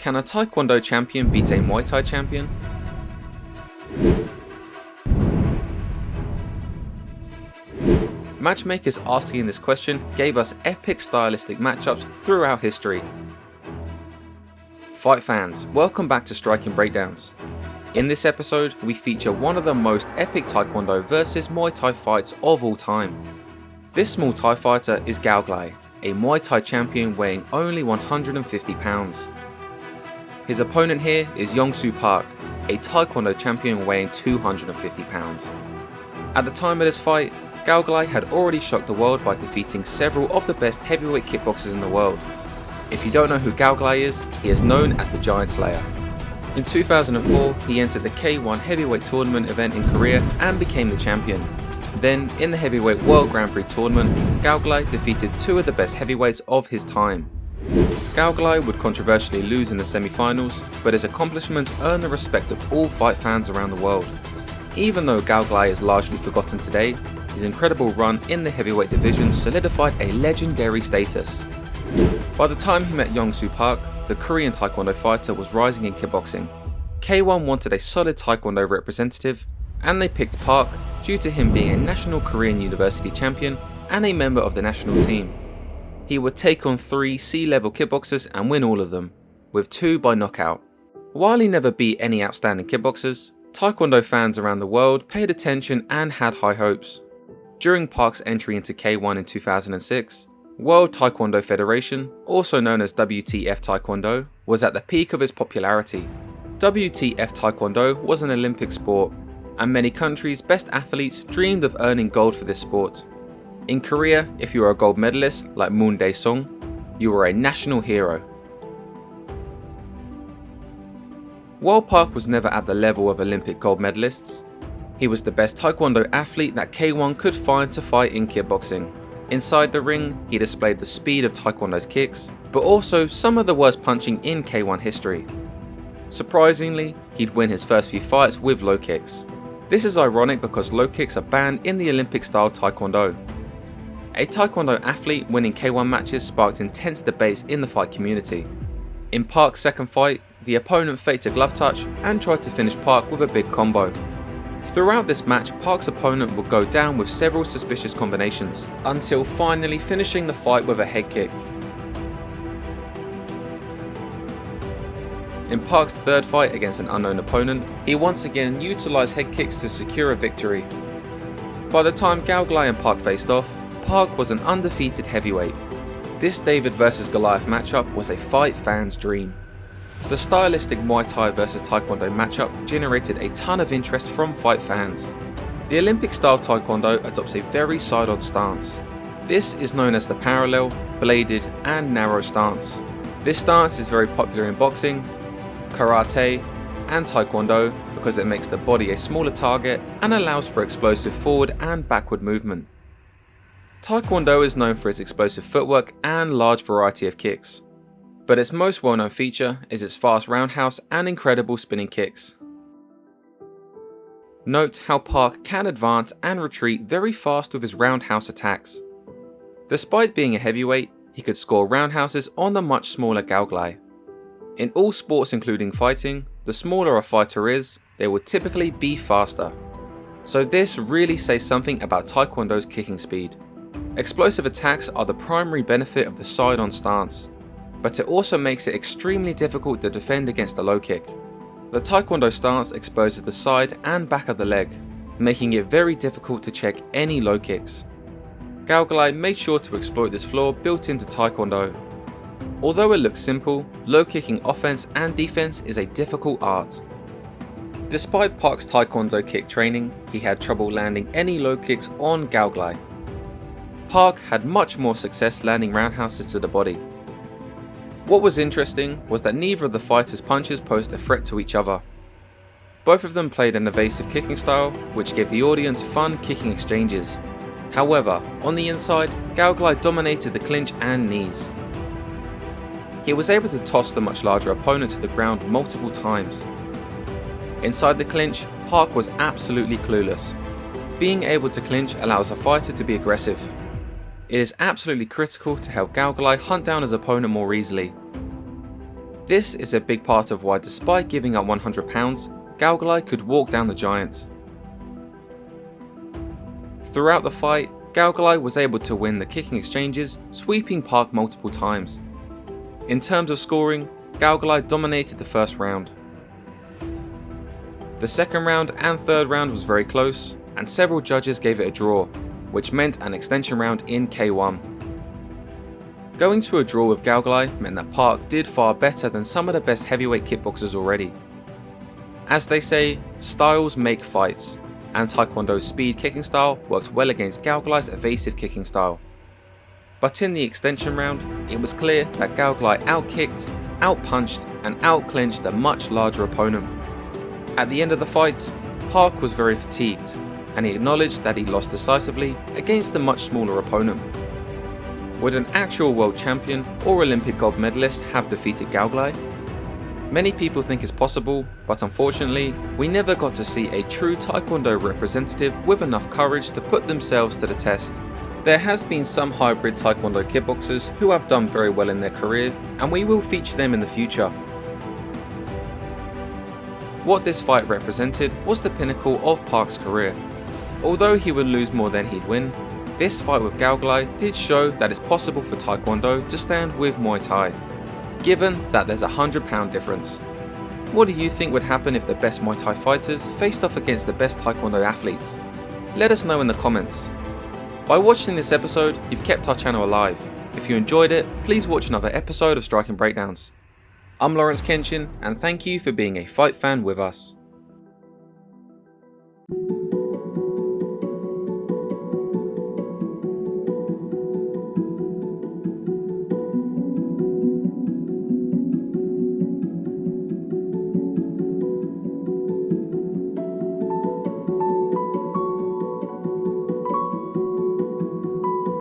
Can a Taekwondo champion beat a Muay Thai champion? Matchmakers asking this question gave us epic stylistic matchups throughout history. Fight fans, welcome back to Striking Breakdowns. In this episode, we feature one of the most epic Taekwondo versus Muay Thai fights of all time. This small Thai fighter is Kaoklai, a Muay Thai champion weighing only 150 pounds. His opponent here is Yong Soo Park, a Taekwondo champion weighing 250 pounds. At the time of this fight, Kaoklai had already shocked the world by defeating several of the best heavyweight kickboxers in the world. If you don't know who Kaoklai is, he is known as the Giant Slayer. In 2004, he entered the K1 heavyweight tournament event in Korea and became the champion. Then, in the heavyweight World Grand Prix tournament, Kaoklai defeated two of the best heavyweights of his time. Kaoklai would controversially lose in the semi-finals, but his accomplishments earn the respect of all fight fans around the world. Even though Kaoklai is largely forgotten today, his incredible run in the heavyweight division solidified a legendary status. By the time he met Yong Soo Park, the Korean Taekwondo fighter was rising in kickboxing. K1 wanted a solid Taekwondo representative, and they picked Park due to him being a national Korean university champion and a member of the national team. He would take on 3 C-level kickboxers and win all of them, with 2 by knockout. While he never beat any outstanding kickboxers, Taekwondo fans around the world paid attention and had high hopes. During Park's entry into K1 in 2006, World Taekwondo Federation, also known as WTF Taekwondo, was at the peak of its popularity. WTF Taekwondo was an Olympic sport, and many countries' best athletes dreamed of earning gold for this sport. In Korea, if you were a gold medalist like Moon Dae-sung, you were a national hero. While Park was never at the level of Olympic gold medalists, he was the best Taekwondo athlete that K1 could find to fight in kickboxing. Inside the ring, he displayed the speed of Taekwondo's kicks, but also some of the worst punching in K1 history. Surprisingly, he'd win his first few fights with low kicks. This is ironic because low kicks are banned in the Olympic-style Taekwondo. A Taekwondo athlete winning K1 matches sparked intense debates in the fight community. In Park's second fight, the opponent faked a glove touch and tried to finish Park with a big combo. Throughout this match, Park's opponent would go down with several suspicious combinations, until finally finishing the fight with a head kick. In Park's third fight against an unknown opponent, he once again utilised head kicks to secure a victory. By the time Kaoklai and Park faced off, Park was an undefeated heavyweight. This David vs Goliath matchup was a fight fan's dream. The stylistic Muay Thai vs Taekwondo matchup generated a ton of interest from fight fans. The Olympic-style Taekwondo adopts a very side-on stance. This is known as the parallel, bladed, and narrow stance. This stance is very popular in boxing, karate, and Taekwondo because it makes the body a smaller target and allows for explosive forward and backward movement. Taekwondo is known for its explosive footwork and large variety of kicks, but its most well-known feature is its fast roundhouse and incredible spinning kicks. Note how Park can advance and retreat very fast with his roundhouse attacks. Despite being a heavyweight, he could score roundhouses on the much smaller Kaoklai. In all sports including fighting, the smaller a fighter is, they would typically be faster. So this really says something about Taekwondo's kicking speed. Explosive attacks are the primary benefit of the side-on stance, but it also makes it extremely difficult to defend against a low kick. The Taekwondo stance exposes the side and back of the leg, making it very difficult to check any low kicks. Kaoklai made sure to exploit this flaw built into Taekwondo. Although it looks simple, low kicking offense and defense is a difficult art. Despite Park's Taekwondo kick training, he had trouble landing any low kicks on Kaoklai. Park had much more success landing roundhouses to the body. What was interesting was that neither of the fighters' punches posed a threat to each other. Both of them played an evasive kicking style, which gave the audience fun kicking exchanges. However, on the inside, Kaoklai dominated the clinch and knees. He was able to toss the much larger opponent to the ground multiple times. Inside the clinch, Park was absolutely clueless. Being able to clinch allows a fighter to be aggressive. It is absolutely critical to help Kaoklai hunt down his opponent more easily. This is a big part of why, despite giving up 100 pounds, Kaoklai could walk down the giant. Throughout the fight, Kaoklai was able to win the kicking exchanges, sweeping Park multiple times. In terms of scoring, Kaoklai dominated the first round. The second round and third round was very close, and several judges gave it a draw, which meant an extension round in K1. Going to a draw with Kaoklai meant that Park did far better than some of the best heavyweight kickboxers already. As they say, styles make fights, and Taekwondo's speed kicking style worked well against Kaoklai's evasive kicking style. But in the extension round, it was clear that Kaoklai outkicked, outpunched and outclinched a much larger opponent. At the end of the fight, Park was very fatigued, and he acknowledged that he lost decisively against a much smaller opponent. Would an actual world champion or Olympic gold medalist have defeated Kaoklai? Many people think it's possible, but unfortunately, we never got to see a true Taekwondo representative with enough courage to put themselves to the test. There has been some hybrid Taekwondo kickboxers who have done very well in their career, and we will feature them in the future. What this fight represented was the pinnacle of Park's career. Although he would lose more than he'd win, this fight with Kaoklai did show that it's possible for Taekwondo to stand with Muay Thai, given that there's a £100 difference. What do you think would happen if the best Muay Thai fighters faced off against the best Taekwondo athletes? Let us know in the comments. By watching this episode, you've kept our channel alive. If you enjoyed it, please watch another episode of Striking Breakdowns. I'm Lawrence Kenshin, and thank you for being a fight fan with us.